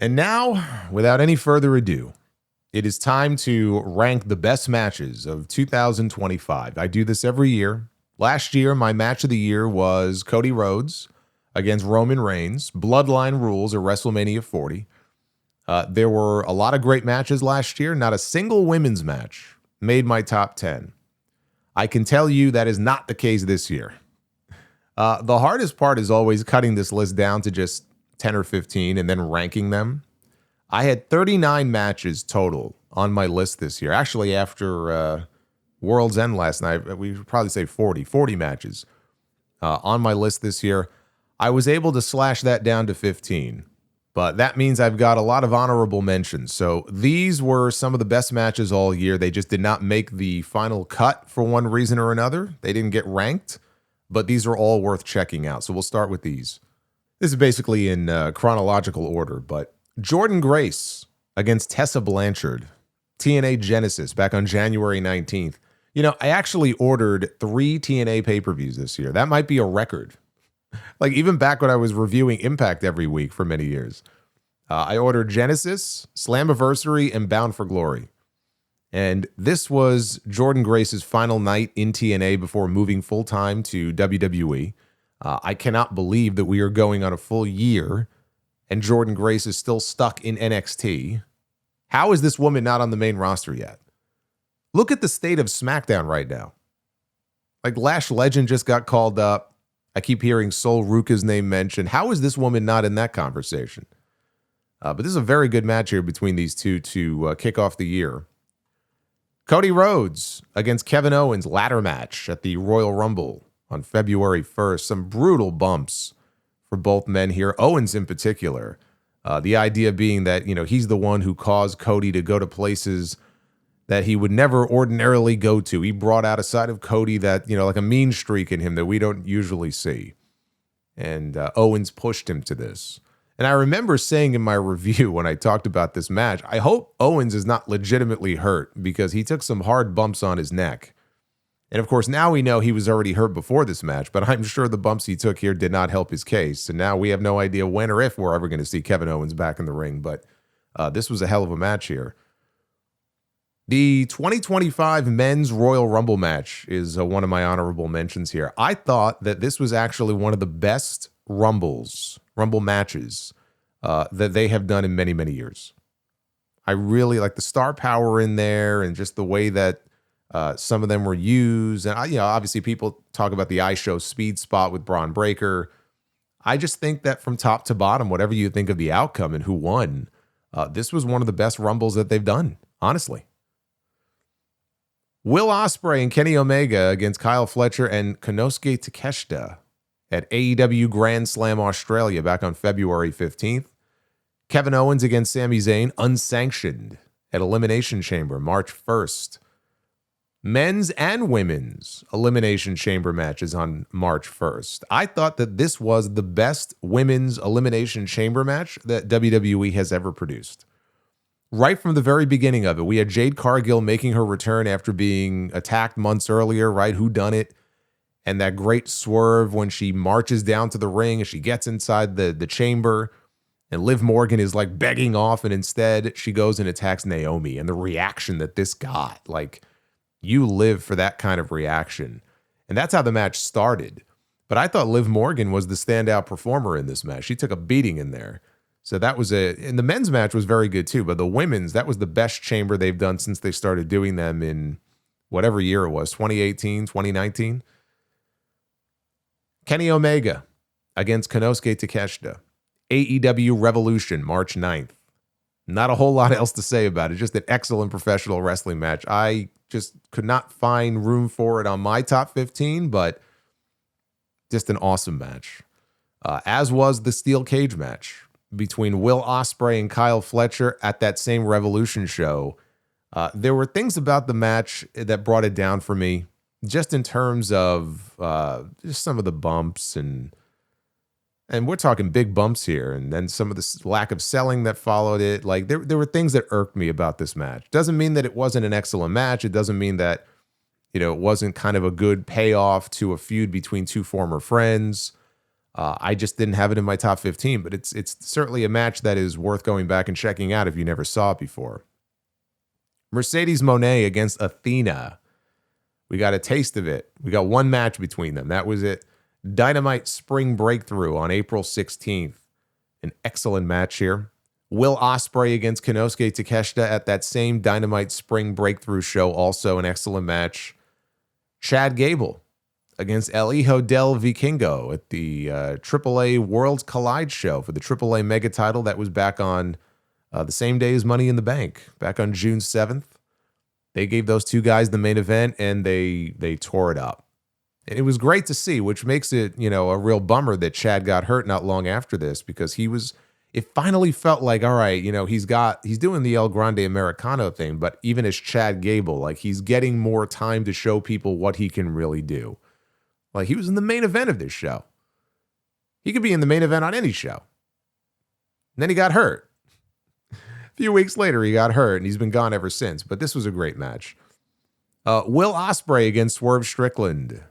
And now, without any further ado, it is time to rank the best matches of 2025. I do this every year. Last year, my match of the year was Cody Rhodes against Roman Reigns, Bloodline Rules at WrestleMania 40. There were a lot of great matches last year. Not a single women's match made my top 10. I can tell you that is not the case this year. The hardest part is always cutting this list down to just 10 or 15 and then ranking them. I had 39 matches total on my list this year. Actually, after World's End last night, we should probably say 40 matches on my list this year. I was able to slash that down to 15, but that means I've got a lot of honorable mentions. So these were some of the best matches all year. They just did not make the final cut for one reason or another. They didn't get ranked, but these are all worth checking out. So we'll start with these. This is basically in chronological order, but Jordynne Grace against Tessa Blanchard, TNA Genesis, back on January 19th. You know, I actually ordered 3 TNA pay-per-views this year. That might be a record. Like, even back when I was reviewing Impact every week for many years. I ordered Genesis, Slammiversary, and Bound for Glory. And this was Jordynne Grace's final night in TNA before moving full-time to WWE. I cannot believe that we are going on a full year and Jordynne Grace is still stuck in NXT. How is this woman not on the main roster yet? Look at the state of SmackDown right now. Like, Lash Legend just got called up. I keep hearing Sol Ruka's name mentioned. How is this woman not in that conversation? But this is a very good match here between these two to kick off the year. Cody Rhodes against Kevin Owens, ladder match at the Royal Rumble on February 1st. Some brutal bumps for both men here. Owens in particular. The idea being that, you know, he's the one who caused Cody to go to places that he would never ordinarily go to. He brought out a side of Cody that, you know, like a mean streak in him that we don't usually see. And Owens pushed him to this. And I remember saying in my review when I talked about this match, I hope Owens is not legitimately hurt because he took some hard bumps on his neck. And of course, now we know he was already hurt before this match, but I'm sure the bumps he took here did not help his case. And now we have no idea when or if we're ever going to see Kevin Owens back in the ring. But this was a hell of a match here. The 2025 Men's Royal Rumble match is one of my honorable mentions here. I thought that this was actually one of the best Rumble matches that they have done in many, many years. I really like the star power in there and just the way that some of them were used. And, obviously people talk about the iShow speed spot with Braun Breaker. I just think that from top to bottom, whatever you think of the outcome and who won, this was one of the best Rumbles that they've done, honestly. Will Ospreay and Kenny Omega against Kyle Fletcher and Konosuke Takeshita at AEW Grand Slam Australia back on February 15th. Kevin Owens against Sami Zayn, unsanctioned, at Elimination Chamber March 1st. Men's and women's Elimination Chamber matches on March 1st. I thought that this was the best women's Elimination Chamber match that WWE has ever produced. Right from the very beginning of it, we had Jade Cargill making her return after being attacked months earlier, right? Who done it? And that great swerve when she marches down to the ring and she gets inside the chamber and Liv Morgan is like begging off, and instead she goes and attacks Naomi, and the reaction that this got, like, you live for that kind of reaction. And that's how the match started. But I thought Liv Morgan was the standout performer in this match. She took a beating in there. So that was and the men's match was very good too, but the women's, that was the best chamber they've done since they started doing them in whatever year it was, 2018, 2019. Kenny Omega against Konosuke Takeshita. AEW Revolution, March 9th. Not a whole lot else to say about it. Just an excellent professional wrestling match. I just could not find room for it on my top 15, but just an awesome match. As was the steel cage match between Will Ospreay and Kyle Fletcher at that same Revolution show. There were things about the match that brought it down for me, just in terms of just some of the bumps, and we're talking big bumps here, and then some of the lack of selling that followed it. Like, there were things that irked me about this match. Doesn't mean that it wasn't an excellent match. It doesn't mean that, it wasn't kind of a good payoff to a feud between two former friends. I just didn't have it in my top 15, but it's certainly a match that is worth going back and checking out if you never saw it before. Mercedes Moné against Athena. We got a taste of it. We got one match between them. That was it. Dynamite Spring Breakthrough on April 16th. An excellent match here. Will Ospreay against Konosuke Takeshita at that same Dynamite Spring Breakthrough show. Also an excellent match. Chad Gable against El Hijo del Vikingo at the AAA Worlds Collide show for the AAA Mega title. That was back on the same day as Money in the Bank, back on June 7th. They gave those two guys the main event, and they tore it up. And it was great to see, which makes it, a real bummer that Chad got hurt not long after this, because it finally felt like, all right, he's doing the El Grande Americano thing, but even as Chad Gable, like, he's getting more time to show people what he can really do. Like, he was in the main event of this show. He could be in the main event on any show. And then he got hurt. A few weeks later, he got hurt, and he's been gone ever since. But this was a great match. Will Ospreay against Swerve Strickland.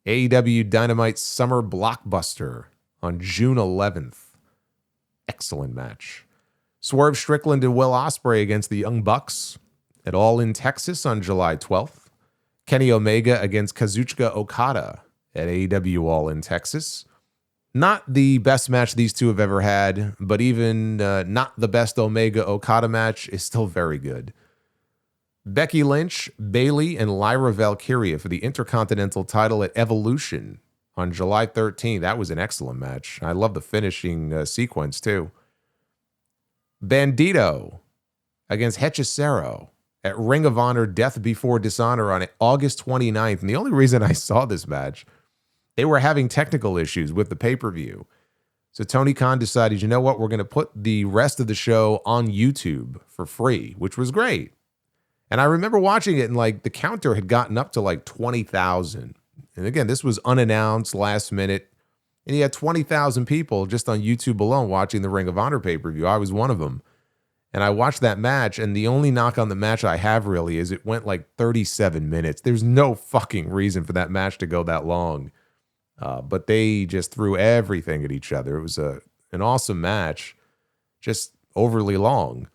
AEW Dynamite Summer Blockbuster on June 11th. Excellent match. Swerve Strickland and Will Ospreay against the Young Bucks at All In Texas on July 12th. Kenny Omega against Kazuchika Okada at AEW All In Texas. Not the best match these two have ever had, but even not the best Omega-Okada match is still very good. Becky Lynch, Bayley, and Lyra Valkyria for the Intercontinental title at Evolution on July 13th. That was an excellent match. I love the finishing sequence, too. Bandito against Hechicero at Ring of Honor Death Before Dishonor on August 29th. And the only reason I saw this match, they were having technical issues with the pay-per-view. So Tony Khan decided, you know what, we're going to put the rest of the show on YouTube for free, which was great. And I remember watching it, and like the counter had gotten up to like 20,000. And again, this was unannounced, last minute. And he had 20,000 people just on YouTube alone watching the Ring of Honor pay-per-view. I was one of them. And I watched that match, and the only knock on the match I have really is it went like 37 minutes. There's no fucking reason for that match to go that long. But they just threw everything at each other. It was an awesome match, just overly long.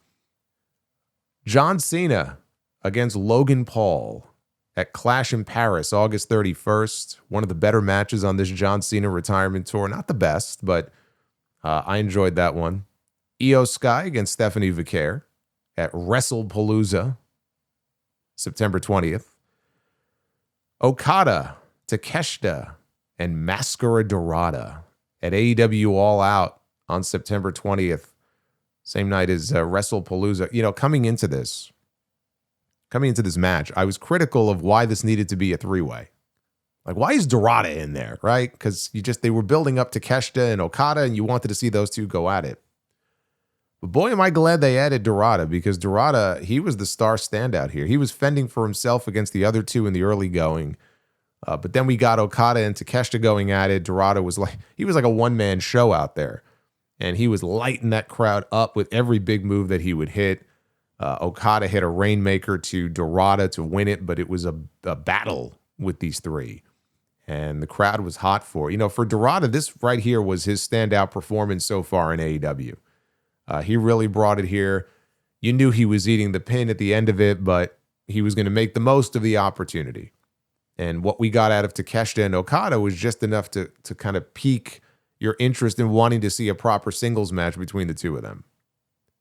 John Cena against Logan Paul at Clash in Paris, August 31st. One of the better matches on this John Cena retirement tour. Not the best, but I enjoyed that one. Io Sky against Stephanie Vicaire at WrestlePalooza, September 20th. Okada, Takeshita, and Mascara Dorada at AEW All Out on September 20th. Same night as WrestlePalooza. Coming into this match, I was critical of why this needed to be a three-way. Like, why is Dorada in there, right? Because they were building up Takeshita and Okada, and you wanted to see those two go at it. But boy, am I glad they added Dorada, because Dorada, he was the star standout here. He was fending for himself against the other two in the early going. But then we got Okada and Takeshita going at it. Dorada was like a one-man show out there. And he was lighting that crowd up with every big move that he would hit. Okada hit a Rainmaker to Dorada to win it, but it was a battle with these three. And the crowd was hot for it. For Dorada, this right here was his standout performance so far in AEW. He really brought it here. You knew he was eating the pin at the end of it, but he was going to make the most of the opportunity. And what we got out of Takeshita and Okada was just enough to kind of pique your interest in wanting to see a proper singles match between the two of them.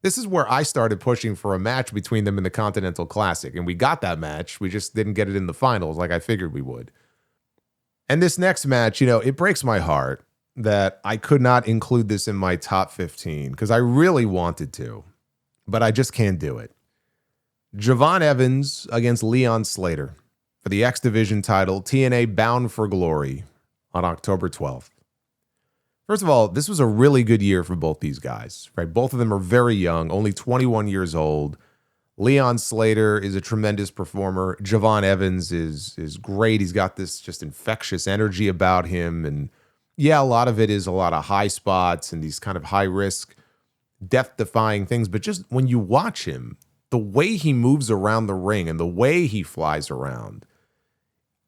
This is where I started pushing for a match between them in the Continental Classic. And we got that match. We just didn't get it in the finals like I figured we would. And this next match, it breaks my heart that I could not include this in my top 15 because I really wanted to, but I just can't do it. Javon Evans against Leon Slater for the X Division title, TNA Bound for Glory on October 12th. First of all, this was a really good year for both these guys, right? Both of them are very young, only 21 years old. Leon Slater is a tremendous performer. Javon Evans is great. He's got this just infectious energy about him. And yeah, a lot of it is a lot of high spots and these kind of high risk, death-defying things. But just when you watch him, the way he moves around the ring and the way he flies around,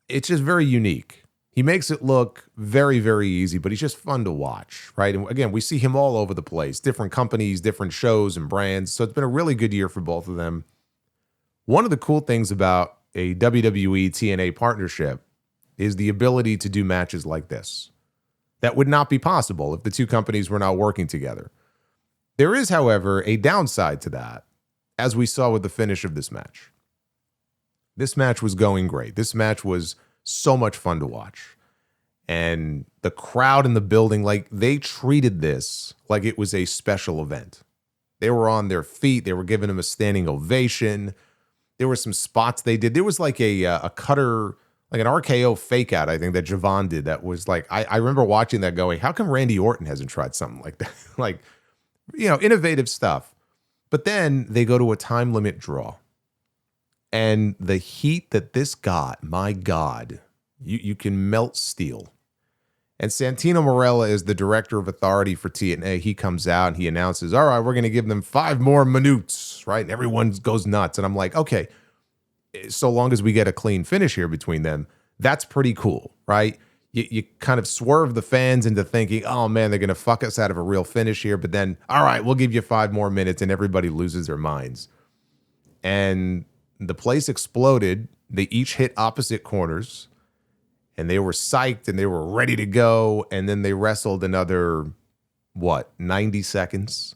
it's just very unique. He makes it look very, very easy, but he's just fun to watch, right? And again, we see him all over the place, different companies, different shows and brands. So it's been a really good year for both of them. One of the cool things about a WWE TNA partnership is the ability to do matches like this. That would not be possible if the two companies were not working together. There is, however, a downside to that, as we saw with the finish of this match. This match was going great. This match was so much fun to watch. And the crowd in the building, like, they treated this like it was a special event. They were on their feet. They were giving him a standing ovation. There were some spots they did. There was like a cutter, like an RKO fake out, I think, that Javon did. That was like, I remember watching that going, how come Randy Orton hasn't tried something like that? Like, innovative stuff. But then they go to a time limit draw. And the heat that this got, my God, you can melt steel. And Santino Marella is the director of authority for TNA. He comes out and he announces, all right, we're going to give them 5 more minutes, right? And everyone goes nuts. And I'm like, okay, so long as we get a clean finish here between them, that's pretty cool, right? You kind of swerve the fans into thinking, oh man, they're going to fuck us out of a real finish here. But then, all right, we'll give you 5 more minutes, and everybody loses their minds. And the place exploded. They each hit opposite corners, and they were psyched and they were ready to go. And then they wrestled another, 90 seconds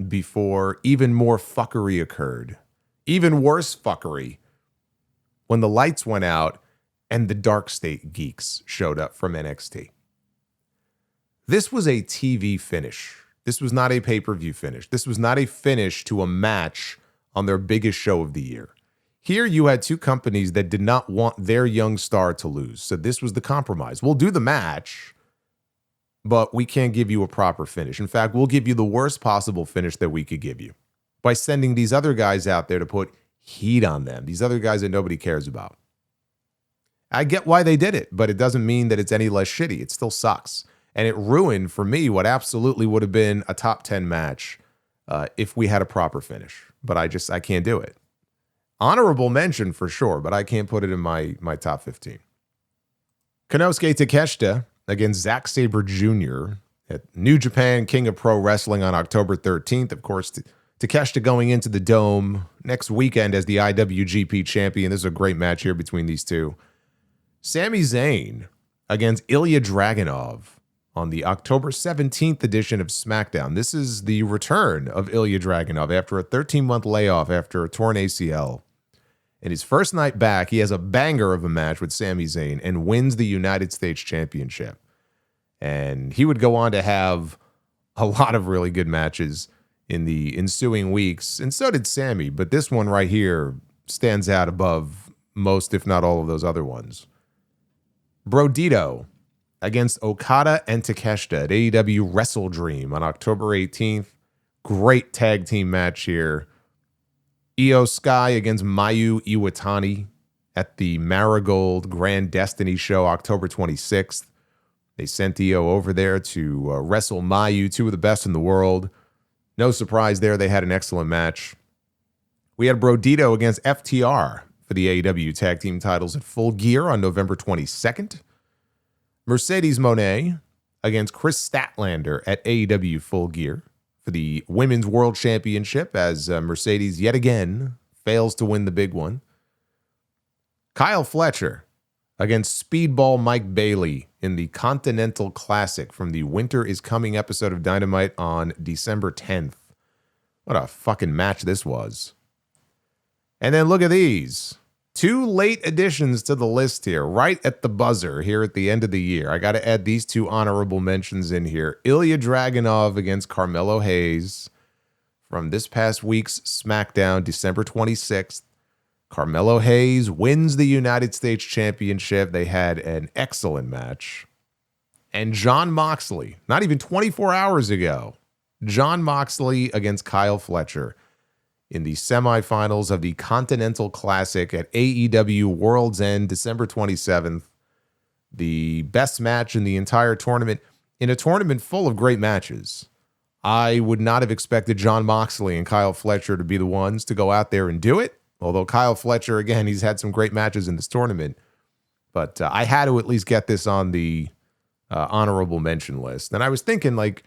before even more fuckery occurred. Even worse fuckery when the lights went out and the Dark State Geeks showed up from NXT. This was a TV finish. This was not a pay-per-view finish. This was not a finish to a match on their biggest show of the year. Here you had two companies that did not want their young star to lose. So this was the compromise. We'll do the match, but we can't give you a proper finish. In fact, we'll give you the worst possible finish that we could give you by sending these other guys out there to put heat on them. These other guys that nobody cares about. I get why they did it, but it doesn't mean that it's any less shitty. It still sucks. And it ruined, for me, what absolutely would have been a top 10 match if we had a proper finish. But I can't do it. Honorable mention for sure, but I can't put it in my top 15. Konosuke Takeshita against Zack Sabre Jr. at New Japan King of Pro Wrestling on October 13th. Of course, Takeshita going into the Dome next weekend as the IWGP champion. This is a great match here between these two. Sami Zayn against Ilya Dragunov on the October 17th edition of SmackDown. This is the return of Ilya Dragunov after a 13-month layoff after a torn ACL. In his first night back, he has a banger of a match with Sami Zayn and wins the United States Championship. And he would go on to have a lot of really good matches in the ensuing weeks, and so did Sami, but this one right here stands out above most, if not all, of those other ones. Brodito against Okada and Takeshita at AEW Wrestle Dream on October 18th. Great tag team match here. Io Sky against Mayu Iwatani at the Marigold Grand Destiny show October 26th. They sent Io over there to wrestle Mayu, two of the best in the world. No surprise there, they had an excellent match. We had Brodito against FTR for the AEW tag team titles at Full Gear on November 22nd. Mercedes Moné against Chris Statlander at AEW Full Gear for the Women's World Championship as Mercedes yet again fails to win the big one. Kyle Fletcher against Speedball Mike Bailey in the Continental Classic from the Winter is Coming episode of Dynamite on December 10th. What a fucking match this was. And then look at these. 2 late additions to the list here, right at the buzzer here at the end of the year. I got to add these 2 honorable mentions in here. Ilya Dragunov against Carmelo Hayes from this past week's SmackDown, December 26th. Carmelo Hayes wins the United States Championship. They had an excellent match. And Jon Moxley, not even 24 hours ago, Jon Moxley against Kyle Fletcher in the semifinals of the Continental Classic at AEW World's End, December 27th. The best match in the entire tournament, in a tournament full of great matches. I would not have expected Jon Moxley and Kyle Fletcher to be the ones to go out there and do it. Although Kyle Fletcher, again, he's had some great matches in this tournament. But I had to at least get this on the honorable mention list. And I was thinking, like,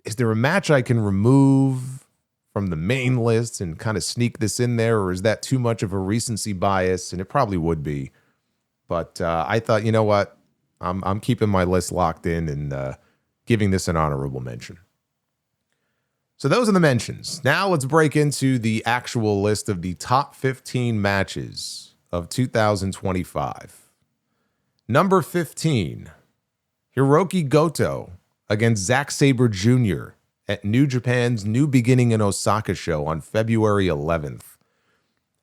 is there a match I can remove from the main list and kind of sneak this in there, or is that too much of a recency bias? And it probably would be. But I thought, you know what? I'm keeping my list locked in and giving this an honorable mention. So those are the mentions. Now let's break into the actual list of the top 15 matches of 2025. Number 15, Hiroki Goto against Zack Sabre Jr. at New Japan's New Beginning in Osaka show on February 11th.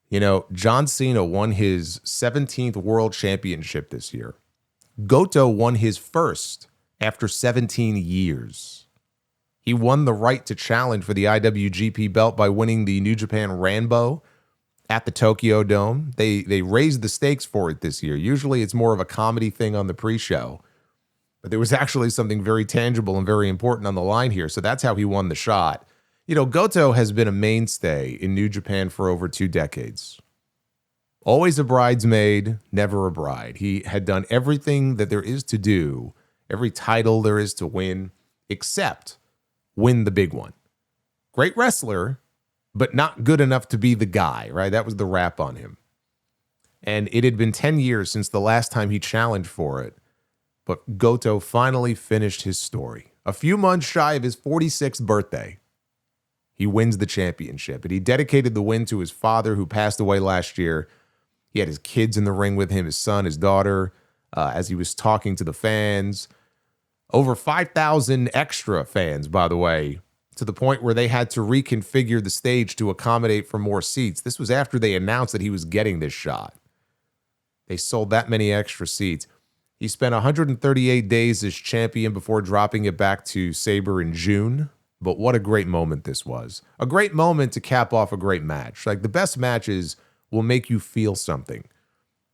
You know, John Cena won his 17th World Championship this year. Goto won his first after 17 years. He won the right to challenge for the IWGP belt by winning the New Japan Ranbo at the Tokyo Dome. They raised the stakes for it this year. Usually it's more of a comedy thing on the pre-show, but there was actually something very tangible and very important on the line here, so that's how he won the shot. You know, Goto has been a mainstay in New Japan for over 2 decades. Always a bridesmaid, never a bride. He had done everything that there is to do, every title there is to win, except win the big one. Great wrestler, but not good enough to be the guy, right? That was the rap on him. And it had been 10 years since the last time he challenged for it, but Goto finally finished his story. A few months shy of his 46th birthday, he wins the championship, and he dedicated the win to his father, who passed away last year. He had his kids in the ring with him, his son, his daughter, as he was talking to the fans. Over 5,000 extra fans, by the way, to the point where they had to reconfigure the stage to accommodate for more seats. This was after they announced that he was getting this shot. They sold that many extra seats. He spent 138 days as champion before dropping it back to Sabre in June. But what a great moment this was. A great moment to cap off a great match. Like, the best matches will make you feel something.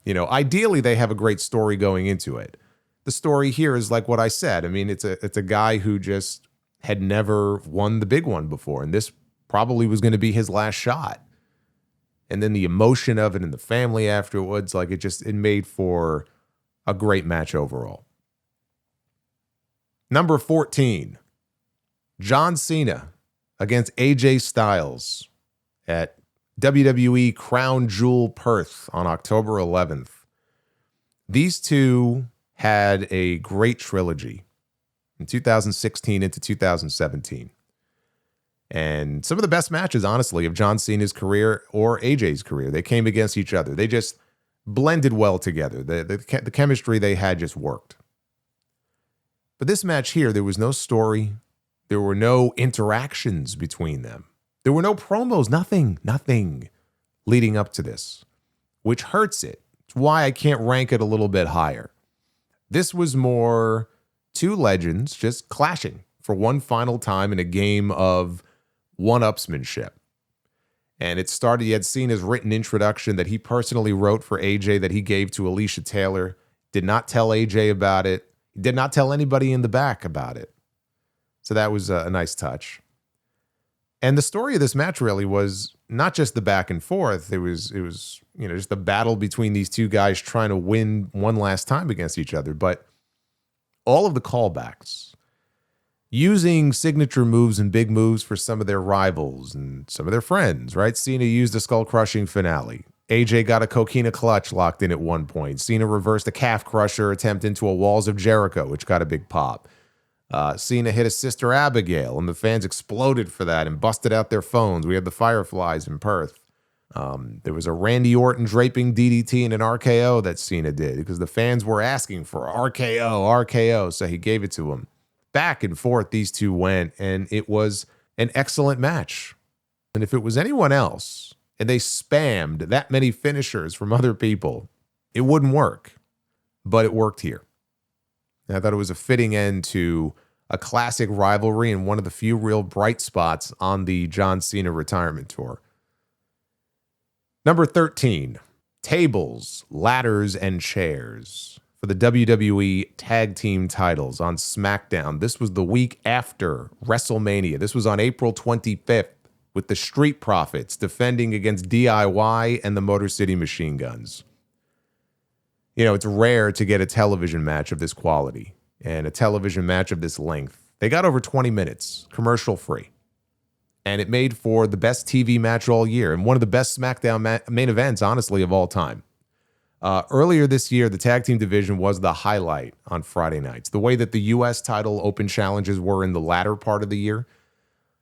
You know, ideally they have a great story going into it. The story here is like what I said. I mean, it's a guy who just had never won the big one before, and this probably was going to be his last shot. And then the emotion of it and the family afterwards, like, it made for a great match overall. Number 14, John Cena against AJ Styles at WWE Crown Jewel Perth on October 11th. These two had a great trilogy in 2016 into 2017. And some of the best matches, honestly, of John Cena's career or AJ's career, they came against each other. They just blended well together. The chemistry they had just worked. But this match here, there was no story. There were no interactions between them. There were no promos, nothing leading up to this, which hurts it. It's why I can't rank it a little bit higher. This was more two legends just clashing for one final time in a game of one-upsmanship. And it started, you had Cena's written introduction that he personally wrote for AJ that he gave to Alicia Taylor. Did not tell AJ about it. He did not tell anybody in the back about it. So that was a nice touch. And the story of this match really was not just the back and forth. It was just the battle between these two guys trying to win one last time against each other. But all of the callbacks, using signature moves and big moves for some of their rivals and some of their friends, right? Cena used a skull-crushing finale. AJ got a coquina clutch locked in at one point. Cena reversed a calf crusher attempt into a Walls of Jericho, which got a big pop. Cena hit his sister Abigail, and the fans exploded for that and busted out their phones. We had the Fireflies in Perth. There was a Randy Orton draping DDT and an RKO that Cena did because the fans were asking for RKO, so he gave it to them. Back and forth these two went, and it was an excellent match. And if it was anyone else, and they spammed that many finishers from other people, it wouldn't work. But it worked here. And I thought it was a fitting end to a classic rivalry and one of the few real bright spots on the John Cena retirement tour. Number 13, tables, ladders, and chairs for the WWE Tag Team titles on SmackDown. This was the week after WrestleMania. This was on April 25th with the Street Profits defending against DIY and the Motor City Machine Guns. It's rare to get a television match of this quality and a television match of this length. They got over 20 minutes, commercial free. And it made for the best TV match all year and one of the best SmackDown main events, honestly, of all time. Earlier this year, the tag team division was the highlight on Friday nights. The way that the U.S. title open challenges were in the latter part of the year.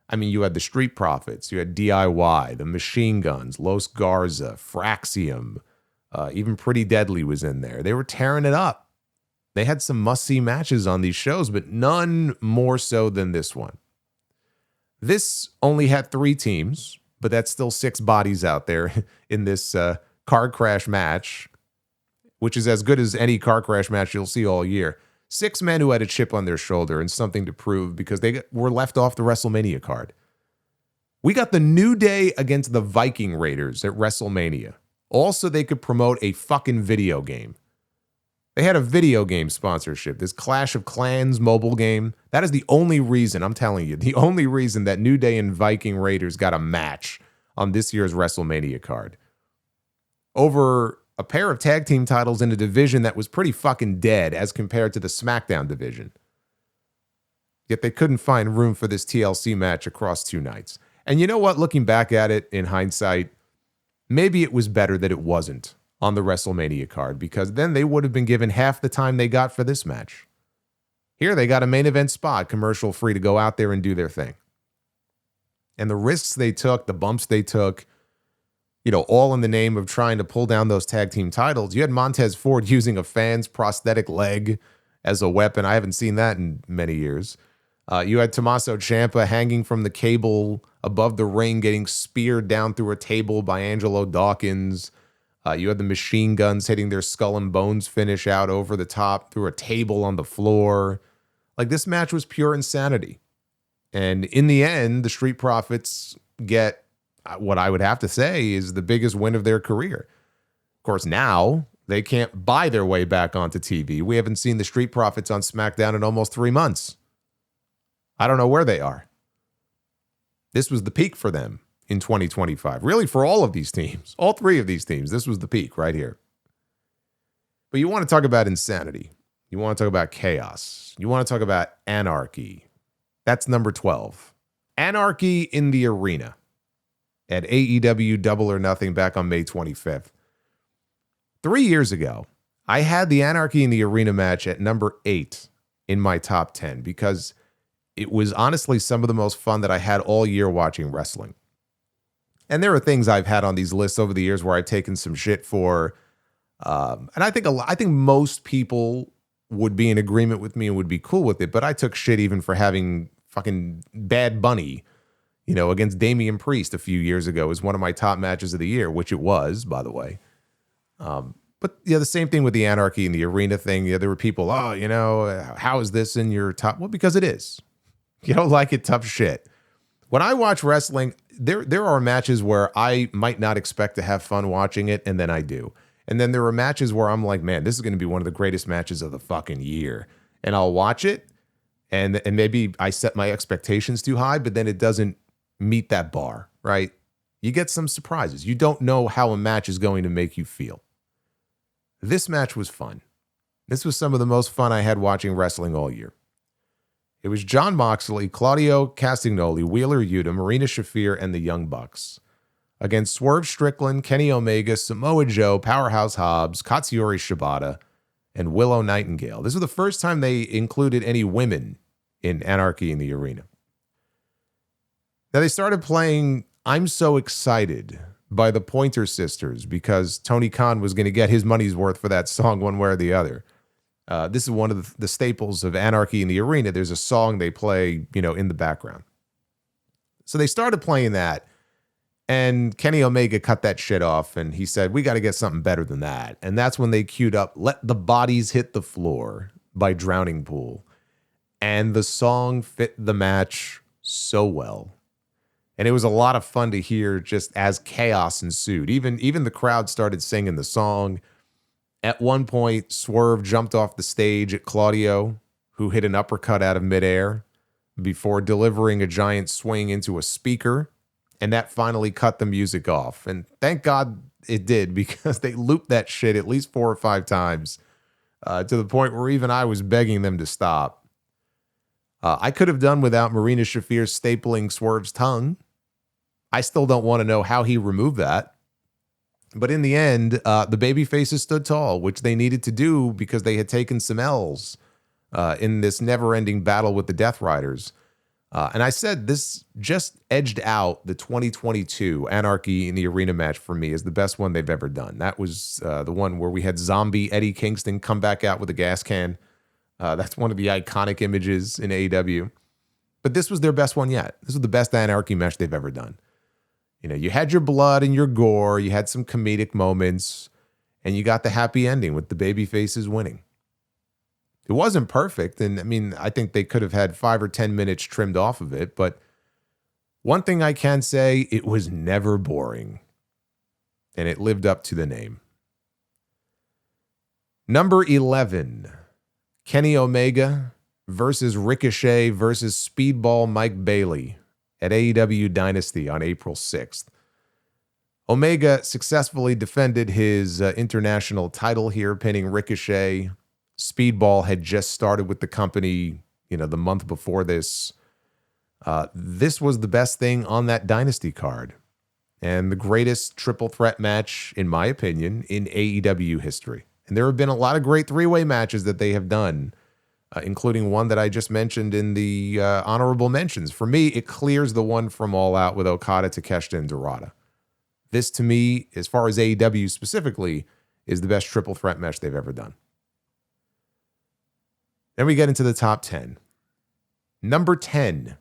I mean, you had the Street Profits, you had DIY, the Machine Guns, Los Garza, Fraxium, even Pretty Deadly was in there. They were tearing it up. They had some must-see matches on these shows, but none more so than this one. This only had 3 teams, but that's still 6 bodies out there in this car crash match, which is as good as any car crash match you'll see all year. 6 men who had a chip on their shoulder and something to prove because they were left off the WrestleMania card. We got the New Day against the Viking Raiders at WrestleMania. Also, they could promote a fucking video game. They had a video game sponsorship, this Clash of Clans mobile game. That is the only reason, I'm telling you, the only reason that New Day and Viking Raiders got a match on this year's WrestleMania card. Over a pair of tag team titles in a division that was pretty fucking dead as compared to the SmackDown division. Yet they couldn't find room for this TLC match across 2 nights. And you know what? Looking back at it in hindsight, maybe it was better that it wasn't on the WrestleMania card because then they would have been given half the time they got for this match. Here they got a main event spot, commercial free, to go out there and do their thing. And the risks they took, the bumps they took, all in the name of trying to pull down those tag team titles. You had Montez Ford using a fan's prosthetic leg as a weapon. I haven't seen that in many years. You had Tommaso Ciampa hanging from the cable above the ring, getting speared down through a table by Angelo Dawkins. You had the Machine Guns hitting their skull and bones finish out over the top through a table on the floor. Like, this match was pure insanity. And in the end, the Street Profits get what I would have to say is the biggest win of their career. Of course, now they can't buy their way back onto TV. We haven't seen the Street Profits on SmackDown in almost 3 months. I don't know where they are. This was the peak for them in 2025. Really, for all of these teams, all 3 of these teams, this was the peak right here. But you want to talk about insanity. You want to talk about chaos. You want to talk about anarchy. That's number 12. Anarchy in the Arena at AEW Double or Nothing back on May 25th. 3 years ago, I had the Anarchy in the Arena match at number 8 in my top 10 because it was honestly some of the most fun that I had all year watching wrestling. And there are things I've had on these lists over the years where I've taken some shit for, and I think most people would be in agreement with me and would be cool with it, but I took shit even for having fucking Bad Bunny, against Damian Priest a few years ago as one of my top matches of the year, which it was, by the way. But the same thing with the Anarchy in the Arena thing. There were people, how is this in your top? Well, because it is. You don't like it, tough shit. When I watch wrestling, there are matches where I might not expect to have fun watching it, and then I do. And then there are matches where I'm like, man, this is going to be one of the greatest matches of the fucking year. And I'll watch it, and maybe I set my expectations too high, but then it doesn't meet that bar, right? You get some surprises. You don't know how a match is going to make you feel. This match was fun. This was some of the most fun I had watching wrestling all year. It was Jon Moxley, Claudio Castagnoli, Wheeler Yuta, Marina Shafir, and the Young Bucks against Swerve Strickland, Kenny Omega, Samoa Joe, Powerhouse Hobbs, Katsuyori Shibata, and Willow Nightingale. This was the first time they included any women in Anarchy in the Arena. Now, they started playing I'm So Excited by the Pointer Sisters because Tony Khan was going to get his money's worth for that song one way or the other. This is one of the staples of Anarchy in the Arena. There's a song they play, in the background. So they started playing that, and Kenny Omega cut that shit off, and he said, we got to get something better than that. And that's when they queued up Let the Bodies Hit the Floor by Drowning Pool. And the song fit the match so well. And it was a lot of fun to hear just as chaos ensued. Even the crowd started singing the song. At one point, Swerve jumped off the stage at Claudio, who hit an uppercut out of midair before delivering a giant swing into a speaker. And that finally cut the music off. And thank God it did, because they looped that shit at least 4 or 5 times, to the point where even I was begging them to stop. I could have done without Marina Shafir stapling Swerve's tongue. I still don't want to know how he removed that. But in the end, the babyfaces stood tall, which they needed to do because they had taken some L's in this never-ending battle with the Death Riders. And I said this just edged out the 2022 Anarchy in the Arena match for me as the best one they've ever done. That was the one where we had zombie Eddie Kingston come back out with a gas can. That's one of the iconic images in AEW. But this was their best one yet. This was the best Anarchy match they've ever done. You know, you had your blood and your gore, you had some comedic moments, and you got the happy ending with the babyfaces winning. It wasn't perfect, and I mean, I think they could have had 5 or 10 minutes trimmed off of it, but one thing I can say, it was never boring, and it lived up to the name. Number 11, Kenny Omega versus Ricochet versus Speedball Mike Bailey at AEW Dynasty on April 6th. Omega successfully defended his international title here, pinning Ricochet. Speedball had just started with the company, the month before this. This was the best thing on that Dynasty card, and the greatest triple threat match, in my opinion, in AEW history. And there have been a lot of great three-way matches that they have done, including one that I just mentioned in the honorable mentions. For me, it clears the one from All Out with Okada, Takeshita, and Dorada. This, to me, as far as AEW specifically, is the best triple threat match they've ever done. Then we get into the top 10. Number 10,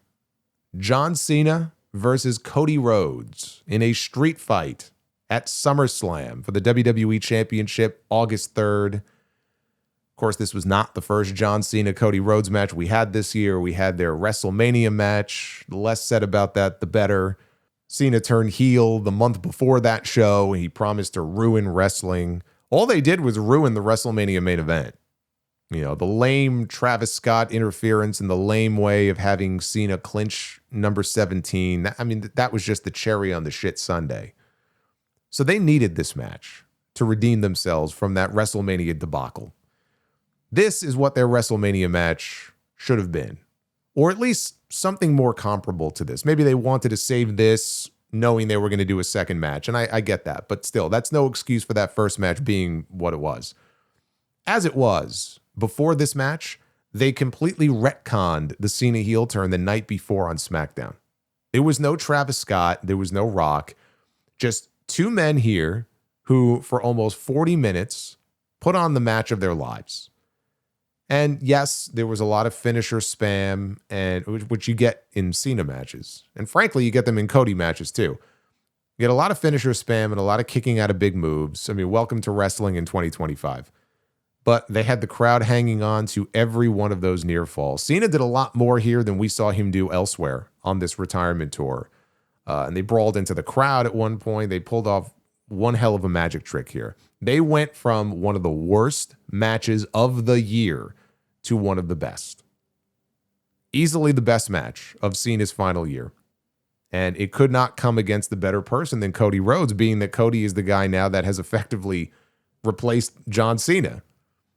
John Cena versus Cody Rhodes in a street fight at SummerSlam for the WWE Championship, August 3rd. Of course, this was not the first John Cena-Cody Rhodes match we had this year. We had their WrestleMania match. The less said about that, the better. Cena turned heel the month before that show. He promised to ruin wrestling. All they did was ruin the WrestleMania main event. The lame Travis Scott interference and the lame way of having Cena clinch number 17. I mean, that was just the cherry on the shit sundae. So they needed this match to redeem themselves from that WrestleMania debacle. This is what their WrestleMania match should have been, or at least something more comparable to this. Maybe they wanted to save this knowing they were going to do a second match, and I get that. But still, that's no excuse for that first match being what it was. As it was, before this match, they completely retconned the Cena heel turn the night before on SmackDown. There was no Travis Scott. There was no Rock. Just two men here who, for almost 40 minutes, put on the match of their lives. And yes, there was a lot of finisher spam, and which you get in Cena matches. And frankly, you get them in Cody matches too. You get a lot of finisher spam and a lot of kicking out of big moves. I mean, welcome to wrestling in 2025. But they had the crowd hanging on to every one of those near falls. Cena did a lot more here than we saw him do elsewhere on this retirement tour. And they brawled into the crowd at one point. They pulled off one hell of a magic trick here. They went from one of the worst matches of the year to one of the best. Easily the best match of Cena's final year. And it could not come against the better person than Cody Rhodes, being that Cody is the guy now that has effectively replaced John Cena.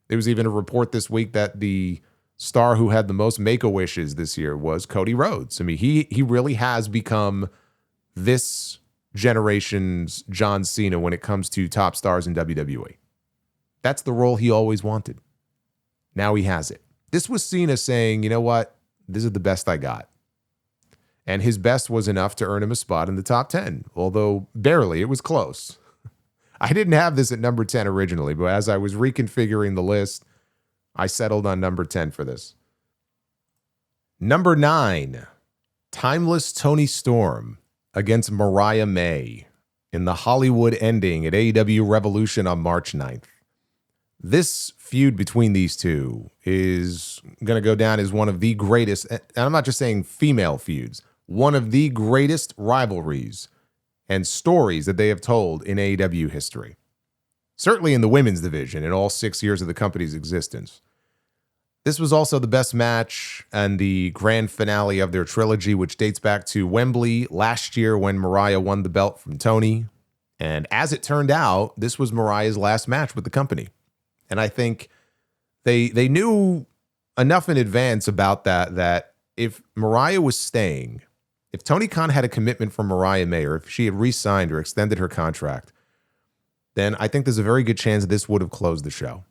There was even a report this week that the star who had the most Make-A-Wishes this year was Cody Rhodes. I mean, he really has become this generation's John Cena when it comes to top stars in WWE. That's the role he always wanted. Now he has it. This was Cena saying, you know what? This is the best I got. And his best was enough to earn him a spot in the top 10, although barely. It was close. I didn't have this at number 10 originally, but as I was reconfiguring the list, I settled on number 10 for this. Number 9, Timeless Toni Storm against Mariah May in the Hollywood ending at AEW Revolution on March 9th. This feud between these two is going to go down as one of the greatest, and I'm not just saying female feuds, one of the greatest rivalries and stories that they have told in AEW history. Certainly in the women's division in all 6 years of the company's existence. This was also the best match and the grand finale of their trilogy, which dates back to Wembley last year when Mariah won the belt from Toni. And as it turned out, this was Mariah's last match with the company. And I think they knew enough in advance about that if Mariah was staying, if Tony Khan had a commitment from Mariah May, or if she had re-signed or extended her contract, then I think there's a very good chance this would have closed the show.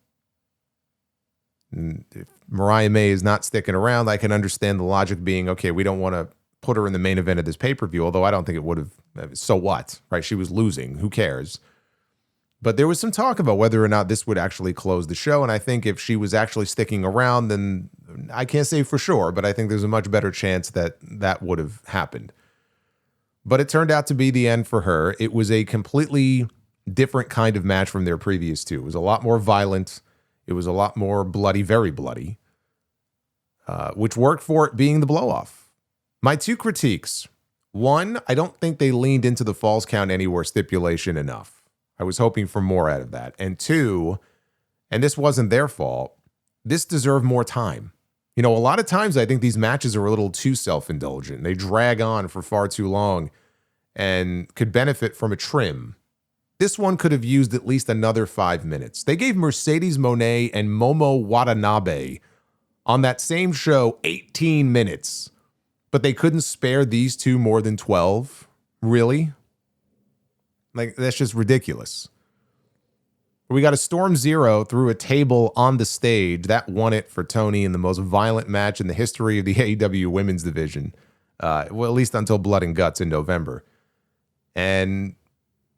And if Mariah May is not sticking around, I can understand the logic being, okay, we don't want to put her in the main event of this pay-per-view, although I don't think it would have. So what, right? She was losing. Who cares? But there was some talk about whether or not this would actually close the show. And I think if she was actually sticking around, then I can't say for sure, but I think there's a much better chance that that would have happened. But it turned out to be the end for her. It was a completely different kind of match from their previous two. It was a lot more violent. It was a lot more bloody, very bloody, which worked for it being the blow-off. My two critiques. One, I don't think they leaned into the Falls Count Anywhere stipulation enough. I was hoping for more out of that. And two, and this wasn't their fault, this deserved more time. You know, a lot of times I think these matches are a little too self-indulgent. They drag on for far too long and could benefit from a trim. This one could have used at least another 5 minutes. They gave Mercedes Moné and Momo Watanabe on that same show 18 minutes, but they couldn't spare these two more than 12? Really? Like, that's just ridiculous. We got a Storm Zero through a table on the stage. That won it for Tony in the most violent match in the history of the AEW women's division. Well, at least until Blood and Guts in November. And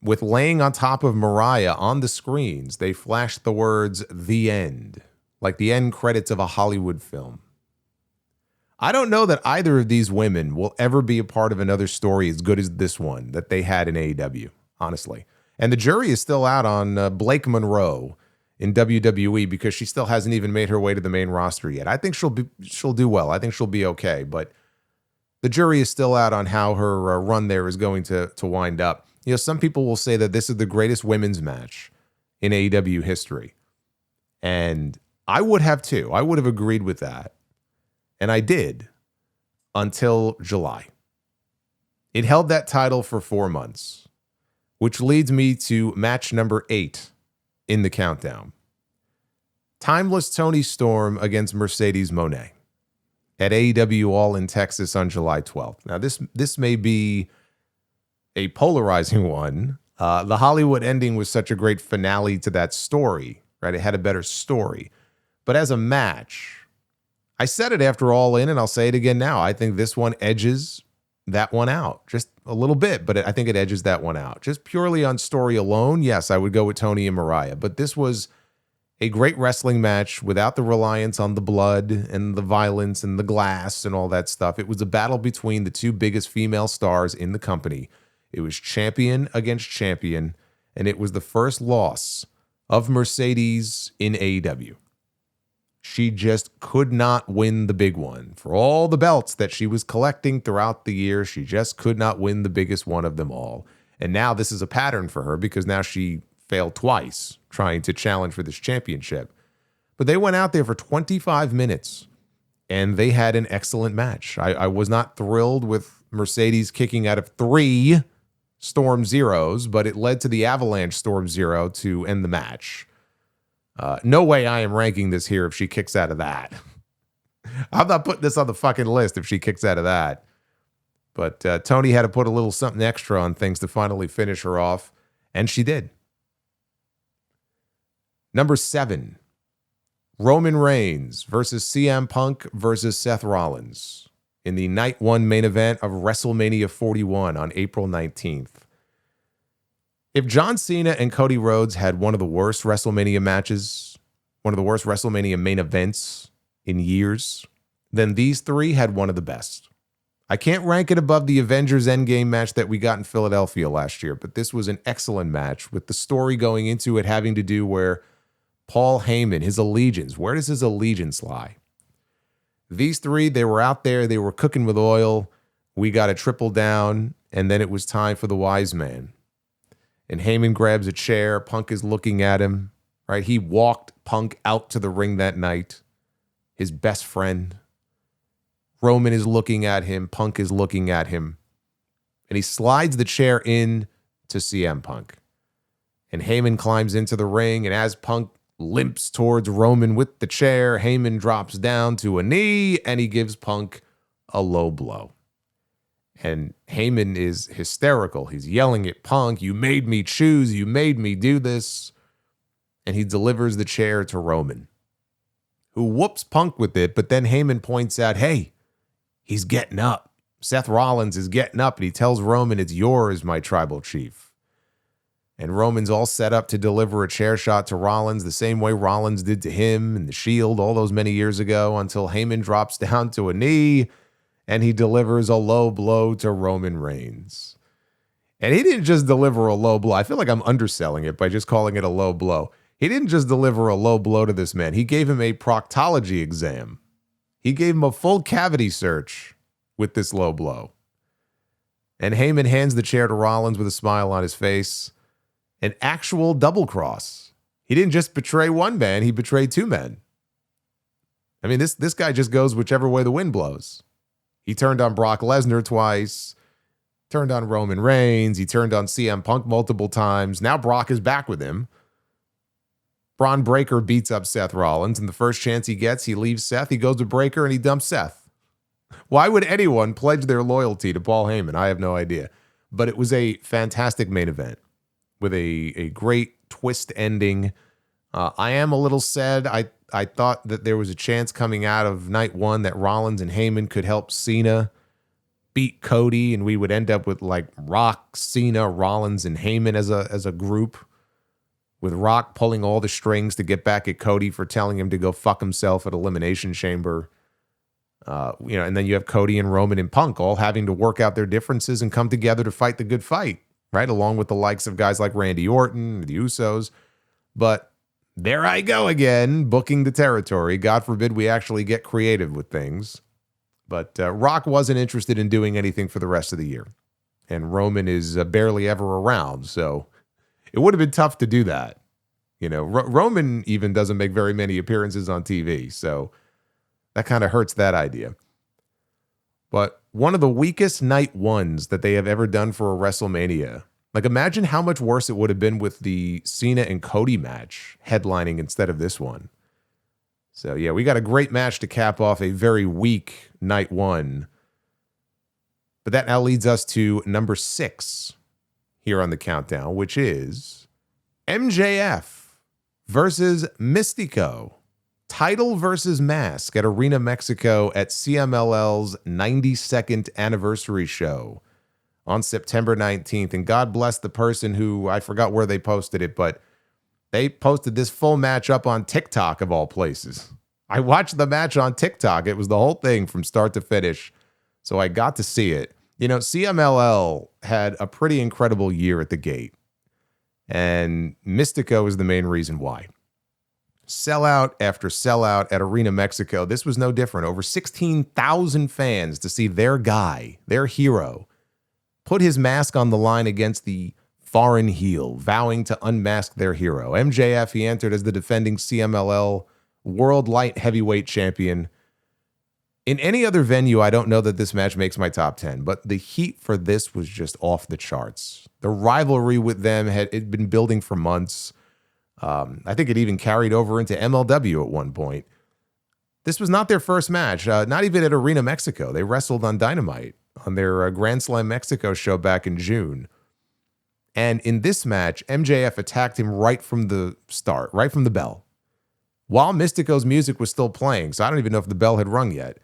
with laying on top of Mariah on the screens, they flashed the words, "The End," like the end credits of a Hollywood film. I don't know that either of these women will ever be a part of another story as good as this one that they had in AEW, honestly. And the jury is still out on Blake Monroe in WWE because she still hasn't even made her way to the main roster yet. I think she'll do well. I think she'll be okay, but the jury is still out on how her run there is going to wind up. You know, some people will say that this is the greatest women's match in AEW history. And I would have too. I would have agreed with that. And I did until July. It held that title for 4 months, which leads me to match number 8 in the countdown. Timeless Toni Storm against Mercedes Moné at AEW All in Texas on July 12th. Now, this may be a polarizing one. The Hollywood ending was such a great finale to that story, right? It had a better story. But as a match, I said it after All In, and I'll say it again now. I think this one edges that one out just a little bit, but I think it edges that one out. Just purely on story alone, yes, I would go with Tony and Mariah. But this was a great wrestling match without the reliance on the blood and the violence and the glass and all that stuff. It was a battle between the two biggest female stars in the company. It was champion against champion, and it was the first loss of Mercedes in AEW. She just could not win the big one. For all the belts that she was collecting throughout the year, she just could not win the biggest one of them all. And now this is a pattern for her because now she failed twice trying to challenge for this championship. But they went out there for 25 minutes, and they had an excellent match. I was not thrilled with Mercedes kicking out of 3 Storm Zeros, but it led to the Avalanche Storm Zero to end the match. No way I am ranking this here if she kicks out of that. I'm not putting this on the fucking list if she kicks out of that. But Tony had to put a little something extra on things to finally finish her off, and she did. Number 7, Roman Reigns versus CM Punk versus Seth Rollins in the Night 1 main event of WrestleMania 41 on April 19th. If John Cena and Cody Rhodes had one of the worst WrestleMania matches, one of the worst WrestleMania main events in years, then these three had one of the best. I can't rank it above the Avengers Endgame match that we got in Philadelphia last year, but this was an excellent match with the story going into it having to do where Paul Heyman, his allegiance, where does his allegiance lie? These three, they were out there, they were cooking with oil. We got a triple down, and then it was time for the wise man. And Heyman grabs a chair. Punk is looking at him, right? He walked Punk out to the ring that night, his best friend. Roman is looking at him. Punk is looking at him. And he slides the chair in to CM Punk. And Heyman climbs into the ring, and as Punk limps towards Roman with the chair, Heyman drops down to a knee, and he gives Punk a low blow. And Heyman is hysterical. He's yelling at Punk, "You made me choose. You made me do this." And he delivers the chair to Roman, who whoops Punk with it. But then Heyman points out, hey, he's getting up. Seth Rollins is getting up, and he tells Roman, "It's yours, my tribal chief." And Roman's all set up to deliver a chair shot to Rollins the same way Rollins did to him in the Shield all those many years ago, until Heyman drops down to a knee and he delivers a low blow to Roman Reigns. And he didn't just deliver a low blow. I feel like I'm underselling it by just calling it a low blow. He didn't just deliver a low blow to this man. He gave him a proctology exam. He gave him a full cavity search with this low blow. And Heyman hands the chair to Rollins with a smile on his face. An actual double cross. He didn't just betray one man, he betrayed two men. I mean, this guy just goes whichever way the wind blows. He turned on Brock Lesnar twice, turned on Roman Reigns, he turned on CM Punk multiple times. Now Brock is back with him. Braun Breaker beats up Seth Rollins, and the first chance he gets, he leaves Seth, he goes to Breaker, and he dumps Seth. Why would anyone pledge their loyalty to Paul Heyman? I have no idea. But it was a fantastic main event with a great twist ending. I am a little sad. I thought that there was a chance coming out of night one that Rollins and Heyman could help Cena beat Cody, and we would end up with like Rock, Cena, Rollins, and Heyman as a group, with Rock pulling all the strings to get back at Cody for telling him to go fuck himself at Elimination Chamber. And then you have Cody and Roman and Punk all having to work out their differences and come together to fight the good fight, right? Along with the likes of guys like Randy Orton, the Usos. But there I go again, booking the territory. God forbid we actually get creative with things. But Rock wasn't interested in doing anything for the rest of the year. And Roman is barely ever around, so it would have been tough to do that. You know, Roman even doesn't make very many appearances on TV, so that kind of hurts that idea. But one of the weakest night ones that they have ever done for a WrestleMania. Like, imagine how much worse it would have been with the Cena and Cody match headlining instead of this one. So, yeah, we got a great match to cap off a very weak night one. But that now leads us to number 6 here on the countdown, which is MJF versus Mystico. Title versus mask at Arena Mexico at CMLL's 92nd anniversary show on September 19th. And God bless the person who, I forgot where they posted it, but they posted this full match up on TikTok of all places. I watched the match on TikTok. It was the whole thing from start to finish. So I got to see it. You know, CMLL had a pretty incredible year at the gate. And Mystico is the main reason why. Sellout after sellout at Arena Mexico. This was no different. Over 16,000 fans to see their guy, their hero, put his mask on the line against the foreign heel, vowing to unmask their hero. MJF, he entered as the defending CMLL World Light Heavyweight Champion. In any other venue, I don't know that this match makes my top 10, but the heat for this was just off the charts. The rivalry with them had been building for months. I think it even carried over into MLW at one point. This was not their first match, not even at Arena Mexico. They wrestled on Dynamite on their Grand Slam Mexico show back in June. And in this match, MJF attacked him right from the start, right from the bell, while Mystico's music was still playing. So I don't even know if the bell had rung yet.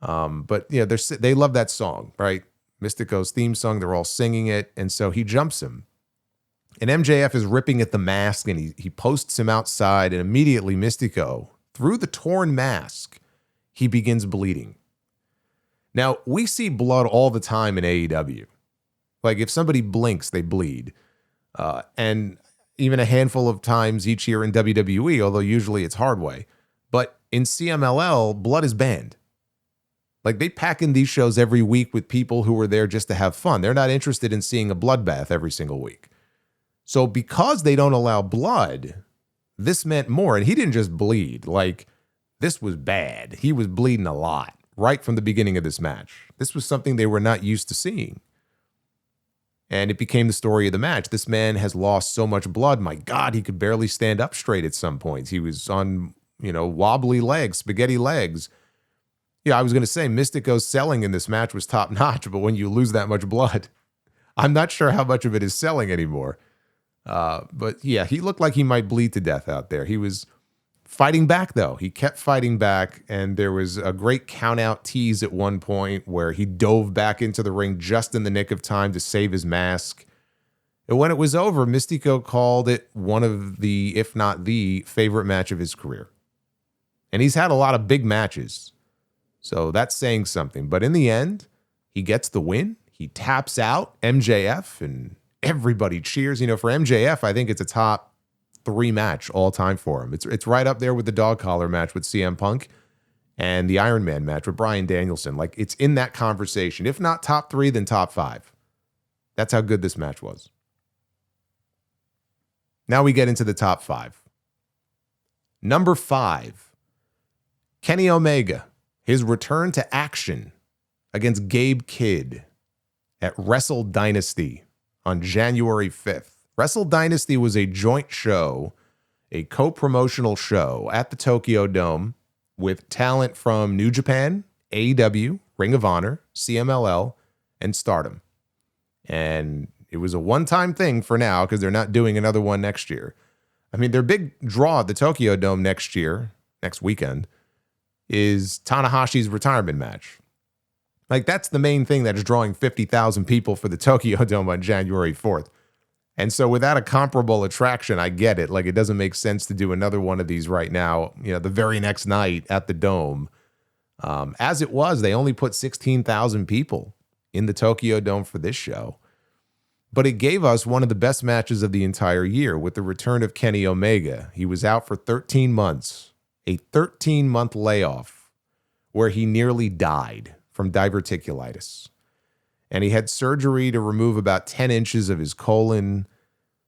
But yeah, they love that song, right? Mystico's theme song, they're all singing it. And so he jumps him. And MJF is ripping at the mask, and he posts him outside, and immediately Mystico, through the torn mask, he begins bleeding. Now, we see blood all the time in AEW. Like, if somebody blinks, they bleed. And even a handful of times each year in WWE, although usually it's hard way. But in CMLL, blood is banned. Like, they pack in these shows every week with people who are there just to have fun. They're not interested in seeing a bloodbath every single week. So because they don't allow blood, this meant more. And he didn't just bleed. Like, this was bad. He was bleeding a lot right from the beginning of this match. This was something they were not used to seeing. And it became the story of the match. This man has lost so much blood. My God, he could barely stand up straight at some points. He was on, wobbly legs, spaghetti legs. Yeah, I was going to say Mystico's selling in this match was top notch, but when you lose that much blood, I'm not sure how much of it is selling anymore. But yeah, he looked like he might bleed to death out there. He was fighting back, though. He kept fighting back, and there was a great count-out tease at one point where he dove back into the ring just in the nick of time to save his mask. And when it was over, Mystico called it one of the, if not the, favorite match of his career. And he's had a lot of big matches, so that's saying something. But in the end, he gets the win. He taps out MJF, and everybody cheers. For MJF, I think it's a top 3 match all time for him. It's right up there with the dog collar match with CM Punk and the Iron Man match with Bryan Danielson. Like, it's in that conversation. If not top 3, then top 5. That's how good this match was. Now we get into the top 5. Number 5, Kenny Omega. His return to action against Gabe Kidd at Wrestle Dynasty on January 5th. Wrestle Dynasty was a joint show, a co-promotional show at the Tokyo Dome with talent from New Japan, AEW, Ring of Honor, CMLL, and Stardom. And it was a one-time thing for now because they're not doing another one next year. I mean, their big draw at the Tokyo Dome next weekend, is Tanahashi's retirement match. Like, that's the main thing that's drawing 50,000 people for the Tokyo Dome on January 4th. And so without a comparable attraction, I get it. Like, it doesn't make sense to do another one of these right now, the very next night at the Dome. As it was, they only put 16,000 people in the Tokyo Dome for this show. But it gave us one of the best matches of the entire year with the return of Kenny Omega. He was out for 13 months, a 13-month layoff where he nearly died from diverticulitis. And he had surgery to remove about 10 inches of his colon.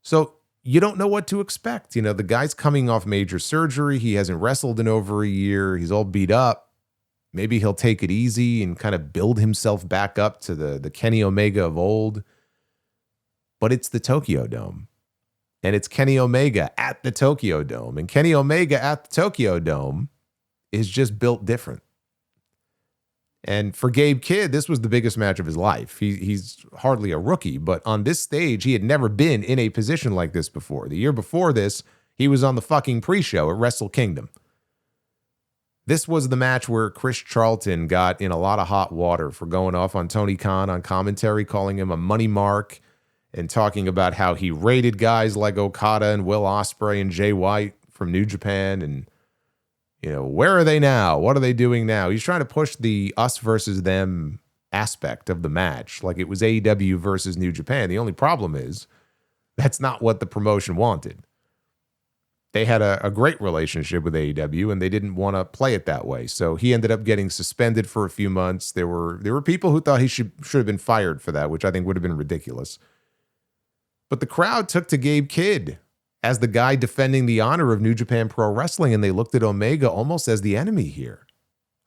So you don't know what to expect. The guy's coming off major surgery. He hasn't wrestled in over a year. He's all beat up. Maybe he'll take it easy and kind of build himself back up to the Kenny Omega of old. But it's the Tokyo Dome. And it's Kenny Omega at the Tokyo Dome. And Kenny Omega at the Tokyo Dome is just built different. And for Gabe Kidd, this was the biggest match of his life. He's hardly a rookie, but on this stage, he had never been in a position like this before. The year before this, he was on the fucking pre-show at Wrestle Kingdom. This was the match where Chris Charlton got in a lot of hot water for going off on Tony Khan on commentary, calling him a money mark, and talking about how he rated guys like Okada and Will Ospreay and Jay White from New Japan, and where are they now? What are they doing now? He's trying to push the us versus them aspect of the match, like it was AEW versus New Japan. The only problem is that's not what the promotion wanted. They had a great relationship with AEW, and they didn't want to play it that way. So he ended up getting suspended for a few months. There were people who thought he should have been fired for that, which I think would have been ridiculous. But the crowd took to Gabe Kidd as the guy defending the honor of New Japan Pro Wrestling, and they looked at Omega almost as the enemy here.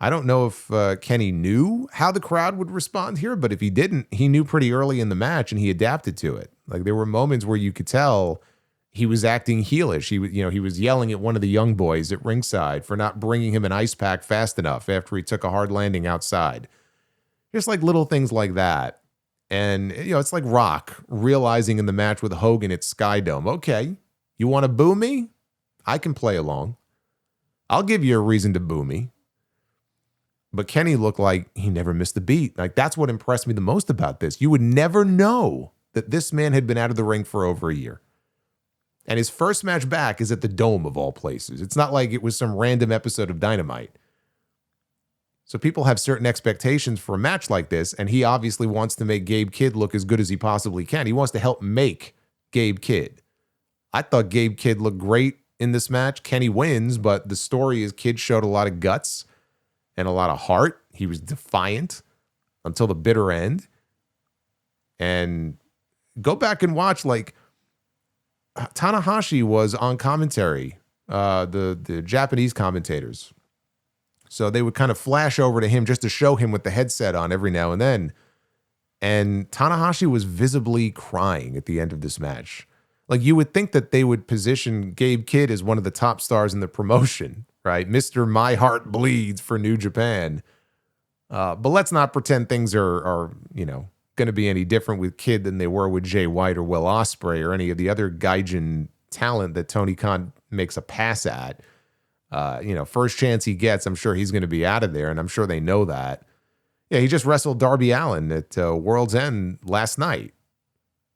I don't know if Kenny knew how the crowd would respond here, but if he didn't, he knew pretty early in the match, and he adapted to it. Like, there were moments where you could tell he was acting heelish. He was yelling at one of the young boys at ringside for not bringing him an ice pack fast enough after he took a hard landing outside. Just like little things like that. And, it's like Rock realizing in the match with Hogan at Skydome, okay, you want to boo me? I can play along. I'll give you a reason to boo me. But Kenny looked like he never missed a beat. Like, that's what impressed me the most about this. You would never know that this man had been out of the ring for over a year. And his first match back is at the Dome of all places. It's not like it was some random episode of Dynamite. So people have certain expectations for a match like this, and he obviously wants to make Gabe Kidd look as good as he possibly can. He wants to help make Gabe Kidd. I thought Gabe Kidd looked great in this match. Kenny wins, but the story is Kidd showed a lot of guts and a lot of heart. He was defiant until the bitter end. And go back and watch, like, Tanahashi was on commentary, the Japanese commentators. So they would kind of flash over to him just to show him with the headset on every now and then. And Tanahashi was visibly crying at the end of this match. Like, you would think that they would position Gabe Kidd as one of the top stars in the promotion, right? Mr. My Heart Bleeds for New Japan. But let's not pretend things are going to be any different with Kidd than they were with Jay White or Will Ospreay or any of the other Gaijin talent that Tony Khan makes a pass at. First chance he gets, I'm sure he's going to be out of there, and I'm sure they know that. Yeah, he just wrestled Darby Allin at World's End last night.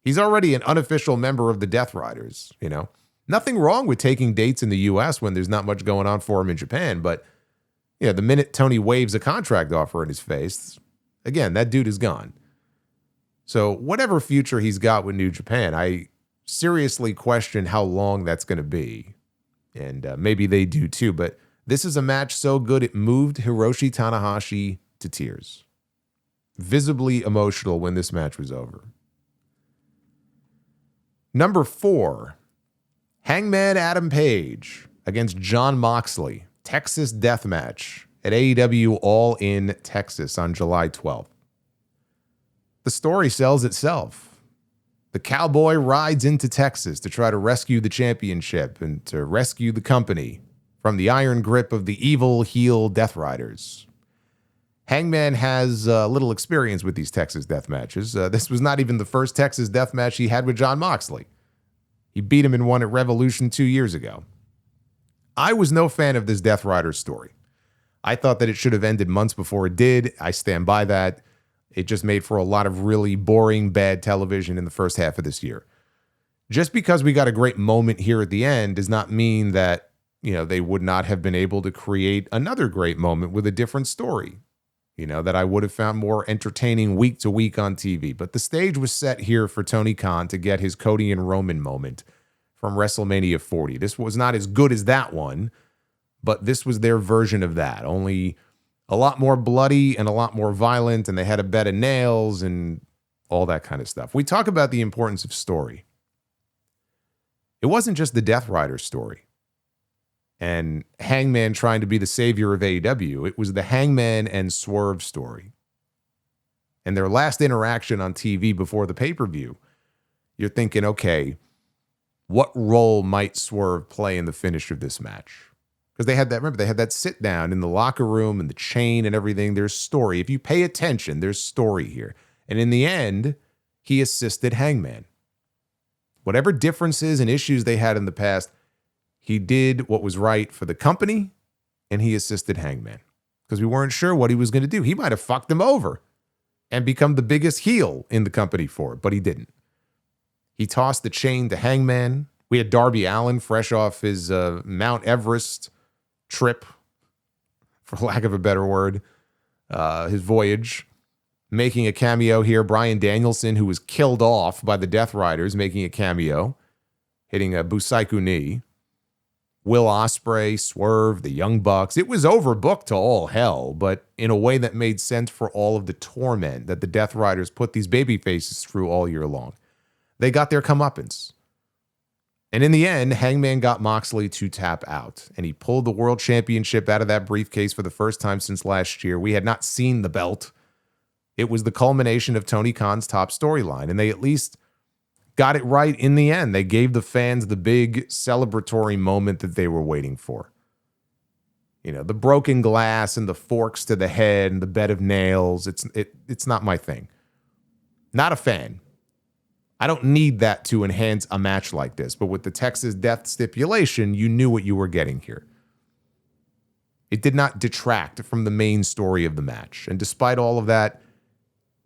He's already an unofficial member of the Death Riders, Nothing wrong with taking dates in the U.S. when there's not much going on for him in Japan, but the minute Tony waves a contract offer in his face, again, that dude is gone. So whatever future he's got with New Japan, I seriously question how long that's going to be. And maybe they do too, but this is a match so good it moved Hiroshi Tanahashi to tears. Visibly emotional when this match was over. Number 4, Hangman Adam Page against Jon Moxley. Texas Death Match at AEW All In Texas on July 12th. The story sells itself. The cowboy rides into Texas to try to rescue the championship and to rescue the company from the iron grip of the evil heel Death Riders. Hangman has little experience with these Texas death matches. This was not even the first Texas death match he had with Jon Moxley. He beat him in one at Revolution 2 years ago. I was no fan of this Death Rider story. I thought that it should have ended months before it did. I stand by that. It just made for a lot of really boring, bad television in the first half of this year. Just because we got a great moment here at the end does not mean that, they would not have been able to create another great moment with a different story, that I would have found more entertaining week to week on TV. But the stage was set here for Tony Khan to get his Cody and Roman moment from WrestleMania 40. This was not as good as that one, but this was their version of that. Only a lot more bloody and a lot more violent, and they had a bed of nails and all that kind of stuff. We talk about the importance of story. It wasn't just the Death Rider story and Hangman trying to be the savior of AEW. It was the Hangman and Swerve story. And their last interaction on TV before the pay-per-view, you're thinking, okay, what role might Swerve play in the finish of this match? Because they had that sit down in the locker room and the chain and everything. There's story. If you pay attention, there's story here. And in the end, he assisted Hangman. Whatever differences and issues they had in the past, he did what was right for the company, and he assisted Hangman. Because we weren't sure what he was going to do. He might have fucked him over and become the biggest heel in the company for it, but he didn't. He tossed the chain to Hangman. We had Darby Allin fresh off his Mount Everest trip, for lack of a better word, his voyage, making a cameo here. Bryan Danielson, who was killed off by the Death Riders, making a cameo, hitting a Busaiku knee. Will Ospreay, Swerve, the Young Bucks. It was overbooked to all hell, but in a way that made sense for all of the torment that the Death Riders put these baby faces through all year long. They got their comeuppance. And in the end, Hangman got Moxley to tap out, and he pulled the world championship out of that briefcase for the first time since last year. We had not seen the belt. It was the culmination of Tony Khan's top storyline, and they at least got it right in the end. They gave the fans the big celebratory moment that they were waiting for. The broken glass and the forks to the head and the bed of nails. It's not my thing. Not a fan. I don't need that to enhance a match like this, but with the Texas Death stipulation, you knew what you were getting here. It did not detract from the main story of the match. And despite all of that,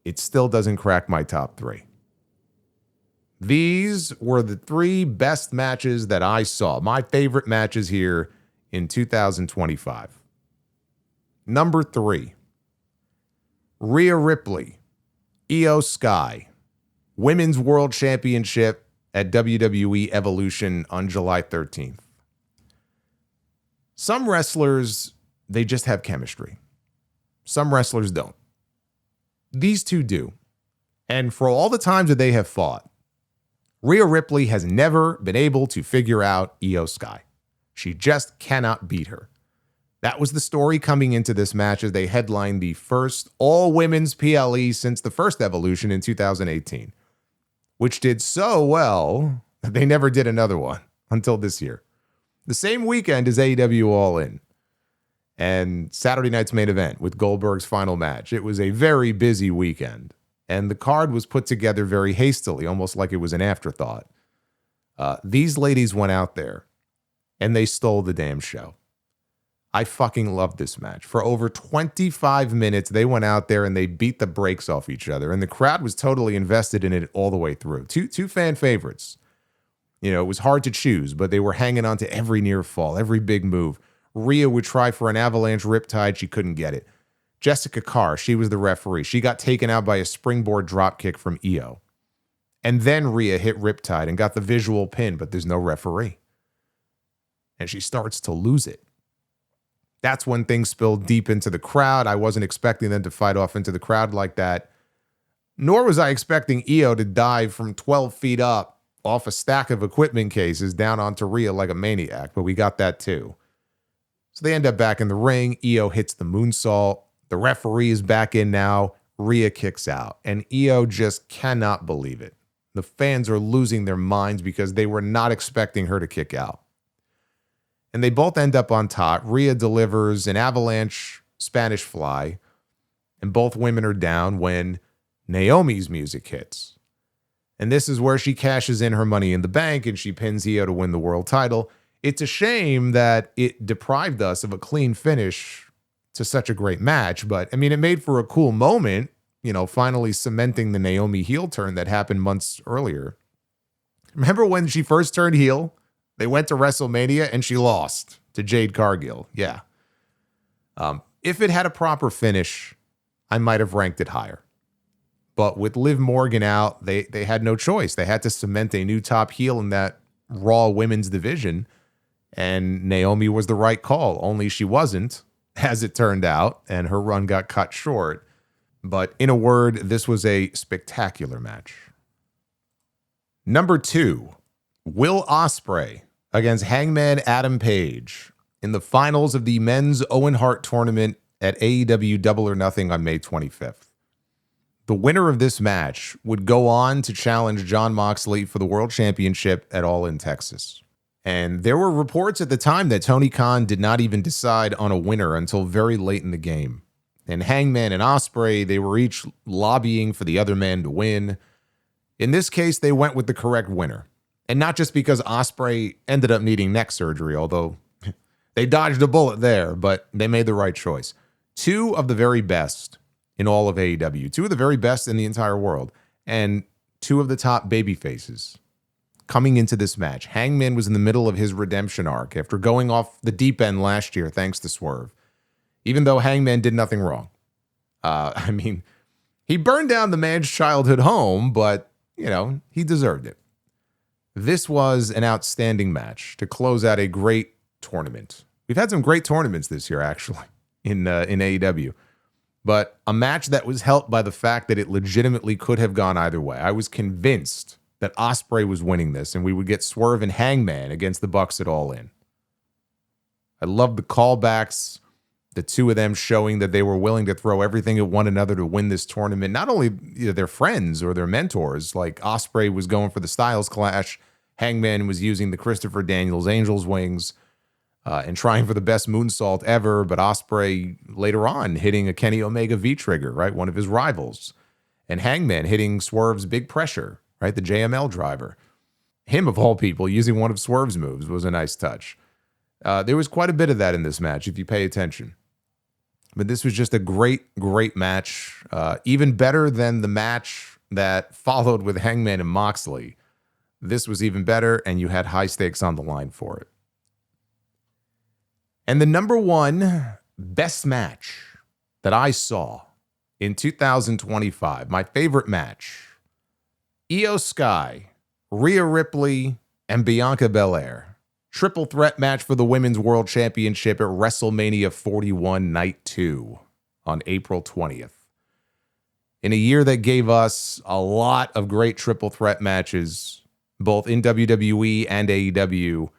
it still doesn't crack my top 3. These were the 3 best matches that I saw. My favorite matches here in 2025. Number 3, Rhea Ripley, Io Sky, Women's World Championship at WWE Evolution on July 13th. Some wrestlers, they just have chemistry. Some wrestlers don't. These two do. And for all the times that they have fought, Rhea Ripley has never been able to figure out Io Sky. She just cannot beat her. That was the story coming into this match as they headlined the first all-women's PLE since the first Evolution in 2018, which did so well that they never did another one until this year. The same weekend as AEW All In and Saturday night's main event with Goldberg's final match. It was a very busy weekend, and the card was put together very hastily, almost like it was an afterthought. These ladies went out there, and they stole the damn show. I fucking loved this match. For over 25 minutes, they went out there and they beat the brakes off each other, and the crowd was totally invested in it all the way through. Two fan favorites. You know, it was hard to choose, but they were hanging on to every near fall, every big move. Rhea would try for an avalanche riptide. She couldn't get it. Jessica Carr, she was the referee. She got taken out by a springboard dropkick from Io. And then Rhea hit riptide and got the visual pin, but there's no referee. And she starts to lose it. That's when things spilled deep into the crowd. I wasn't expecting them to fight off into the crowd like that. Nor was I expecting Io to dive from 12 feet up off a stack of equipment cases down onto Rhea like a maniac, but we got that too. So they end up back in the ring. Io hits the moonsault. The referee is back in now. Rhea kicks out, and Io just cannot believe it. The fans are losing their minds because they were not expecting her to kick out. And they both end up on top. Rhea delivers an avalanche Spanish fly, and both women are down when Naomi's music hits. And this is where she cashes in her money in the bank, and she pins Io to win the world title. It's a shame that it deprived us of a clean finish to such a great match, but I mean, it made for a cool moment, you know, finally cementing the Naomi heel turn that happened months earlier. Remember when she first turned heel? They went to WrestleMania and she lost to Jade Cargill. Yeah. If it had a proper finish, I might have ranked it higher. But with Liv Morgan out, they had no choice. They had to cement a new top heel in that Raw women's division. And Naomi was the right call, only she wasn't, as it turned out, and her run got cut short. But in a word, this was a spectacular match. Number 2, Will Ospreay against Hangman Adam Page in the finals of the men's Owen Hart tournament at AEW Double or Nothing on May 25th. The winner of this match would go on to challenge Jon Moxley for the World Championship at All In Texas. And there were reports at the time that Tony Khan did not even decide on a winner until very late in the game. And Hangman and Ospreay, they were each lobbying for the other man to win. In this case, they went with the correct winner. And not just because Ospreay ended up needing neck surgery, although they dodged a bullet there, but they made the right choice. 2 of the very best in all of AEW, 2 of the very best in the entire world, and 2 of the top baby faces coming into this match. Hangman was in the middle of his redemption arc after going off the deep end last year thanks to Swerve, even though Hangman did nothing wrong. I mean, he burned down the man's childhood home, but, you know, he deserved it. This was an outstanding match to close out a great tournament. We've had some great tournaments this year, actually, in AEW. But a match that was helped by the fact that it legitimately could have gone either way. I was convinced that Ospreay was winning this, and we would get Swerve and Hangman against the Bucks at All In. I love the callbacks, the 2 of them showing that they were willing to throw everything at one another to win this tournament. Not only their friends or their mentors, like Ospreay was going for the Styles Clash, Hangman was using the Christopher Daniels Angels Wings and trying for the best moonsault ever, but Ospreay later on hitting a Kenny Omega V-trigger, right, one of his rivals, and Hangman hitting Swerve's big pressure, right, the JML driver. Him, of all people, using one of Swerve's moves was a nice touch. There was quite a bit of that in this match, if you pay attention. But this was just a great, great match. Even better than the match that followed with Hangman and Moxley. This was even better, and you had high stakes on the line for it. And the number 1 best match that I saw in 2025, my favorite match, Io Sky, Rhea Ripley, and Bianca Belair. Triple threat match for the Women's World Championship at WrestleMania 41 Night 2 on April 20th. In a year that gave us a lot of great triple threat matches, both in WWE and AEW,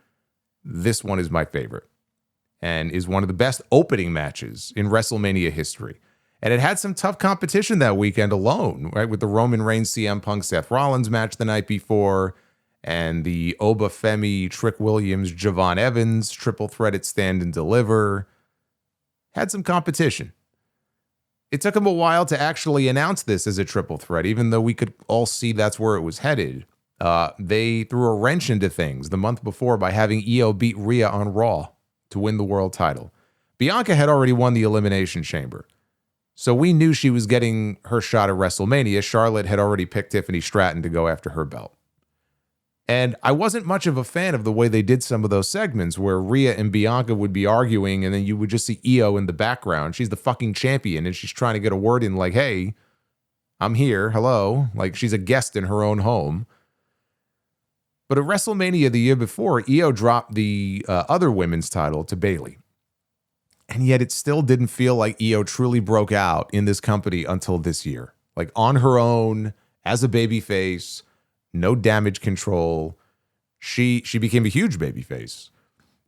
this one is my favorite. and is one of the best opening matches in WrestleMania history. And it had some tough competition that weekend alone, right? With the Roman Reigns, CM Punk, Seth Rollins match the night before, and the Oba Femi, Trick Williams, Javon Evans, triple threat at Stand and Deliver. Had some competition. It took him a while to actually announce this as a triple threat, even though we could all see that's where it was headed. They threw a wrench into things the month before by having Io beat Rhea on Raw to win the world title. Bianca had already won the Elimination Chamber, so we knew she was getting her shot at WrestleMania. Charlotte had already picked Tiffany Stratton to go after her belt. And I wasn't much of a fan of the way they did some of those segments where Rhea and Bianca would be arguing and then you would just see Io in the background. She's the fucking champion and she's trying to get a word in like, hey, I'm here. Hello. Like she's a guest in her own home. But at WrestleMania the year before, Io dropped the other women's title to Bayley. And yet it still didn't feel like Io truly broke out in this company until this year. Like on her own, as a babyface, no damage control. She became a huge babyface.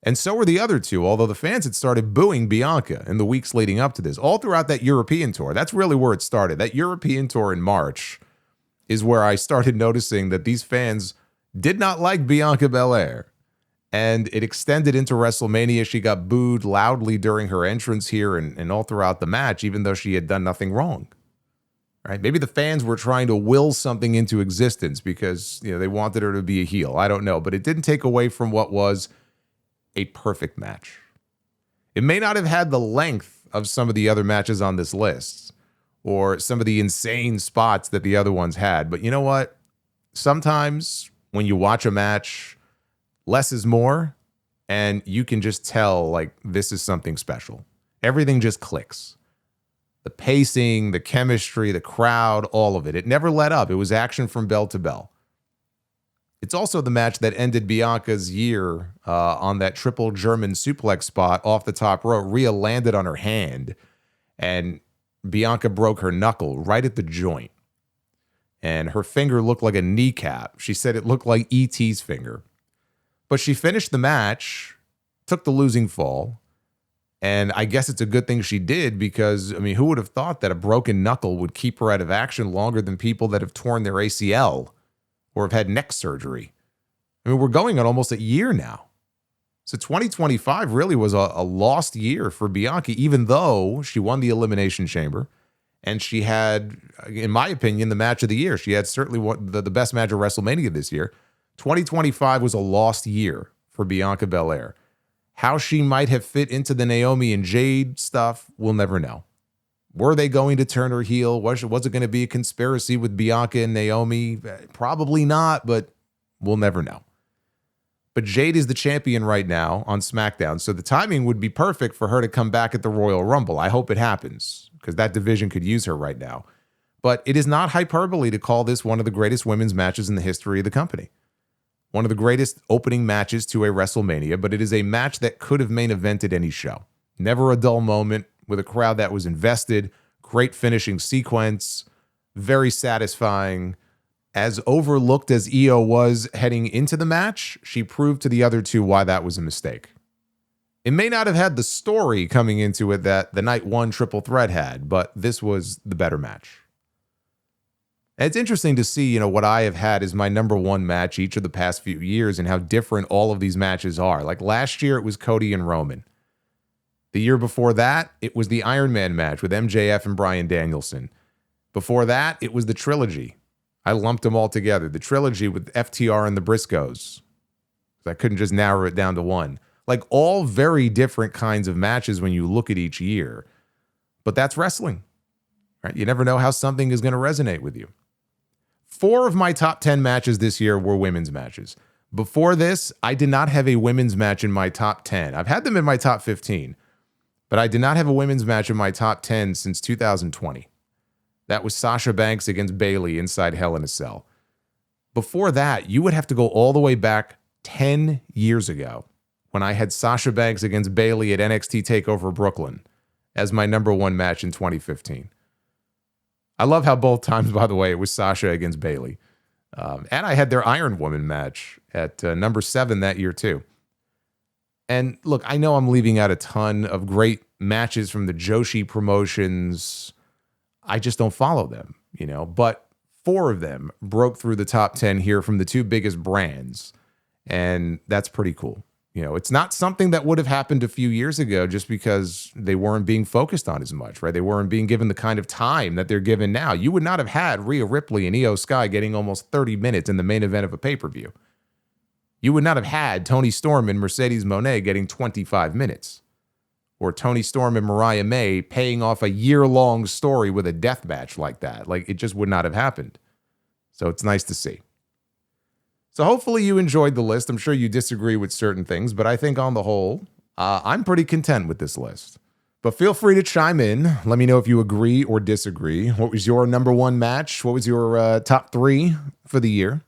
And so were the other two, although the fans had started booing Bianca in the weeks leading up to this, all throughout that European tour. That's really where it started. That European tour in March is where I started noticing that these fans did not like Bianca Belair. And it extended into WrestleMania. She got booed loudly during her entrance here and all throughout the match, even though she had done nothing wrong. Right? Maybe the fans were trying to will something into existence because they wanted her to be a heel. I don't know, but it didn't take away from what was a perfect match. It may not have had the length of some of the other matches on this list or some of the insane spots that the other ones had, but you know what? Sometimes when you watch a match, less is more, and you can just tell, like, this is something special. Everything just clicks. The pacing, the chemistry, the crowd, all of it. It never let up. It was action from bell to bell. It's also the match that ended Bianca's year on that triple German suplex spot off the top rope. Rhea landed on her hand, and Bianca broke her knuckle right at the joint. And her finger looked like a kneecap. She said it looked like E.T.'s finger. But she finished the match, took the losing fall, and I guess it's a good thing she did because, I mean, who would have thought that a broken knuckle would keep her out of action longer than people that have torn their ACL or have had neck surgery? I mean, we're going on almost a year now. So 2025 really was a lost year for Bianca, even though she won the Elimination Chamber and she had, in my opinion, the match of the year. She had certainly the best match of WrestleMania this year. 2025 was a lost year for Bianca Belair. How she might have fit into the Naomi and Jade stuff, we'll never know. Were they going to turn her heel? Was it going to be a conspiracy with Bianca and Naomi? Probably not, but we'll never know. But Jade is the champion right now on SmackDown, so the timing would be perfect for her to come back at the Royal Rumble. I hope it happens, because that division could use her right now. But it is not hyperbole to call this one of the greatest women's matches in the history of the company. One of the greatest opening matches to a WrestleMania, but it is a match that could have main evented any show. Never a dull moment, with a crowd that was invested, great finishing sequence, very satisfying. As overlooked as Io was heading into the match, she proved to the other two why that was a mistake. It may not have had the story coming into it that the night one triple threat had, but this was the better match. And it's interesting to see, what I have had as my number one match each of the past few years and how different all of these matches are. Like last year, it was Cody and Roman. The year before that, it was the Iron Man match with MJF and Bryan Danielson. Before that, it was the trilogy. I lumped them all together. The trilogy with FTR and the Briscoes. I couldn't just narrow it down to one. Like all very different kinds of matches when you look at each year. But that's wrestling, right? You never know how something is going to resonate with you. 4 of my top 10 matches this year were women's matches. Before this, I did not have a women's match in my top 10. I've had them in my top 15, but I did not have a women's match in my top 10 since 2020. That was Sasha Banks against Bayley inside Hell in a Cell. Before that, you would have to go all the way back 10 years ago when I had Sasha Banks against Bayley at NXT TakeOver Brooklyn as my number one match in 2015. I love how both times, by the way, it was Sasha against Bayley. And I had their Iron Woman match at number 7 that year, too. And look, I know I'm leaving out a ton of great matches from the Joshi promotions. I just don't follow them, but 4 of them broke through the top 10 here from the 2 biggest brands. And that's pretty cool. It's not something that would have happened a few years ago just because they weren't being focused on as much, right? They weren't being given the kind of time that they're given now. You would not have had Rhea Ripley and Io Sky getting almost 30 minutes in the main event of a pay-per-view. You would not have had Toni Storm and Mercedes Moné getting 25 minutes. Or Toni Storm and Mariah May paying off a year-long story with a death match like that. Like, it just would not have happened. So it's nice to see. So hopefully you enjoyed the list. I'm sure you disagree with certain things, but I think on the whole, I'm pretty content with this list. But feel free to chime in. Let me know if you agree or disagree. What was your number 1 match? What was your top 3 for the year?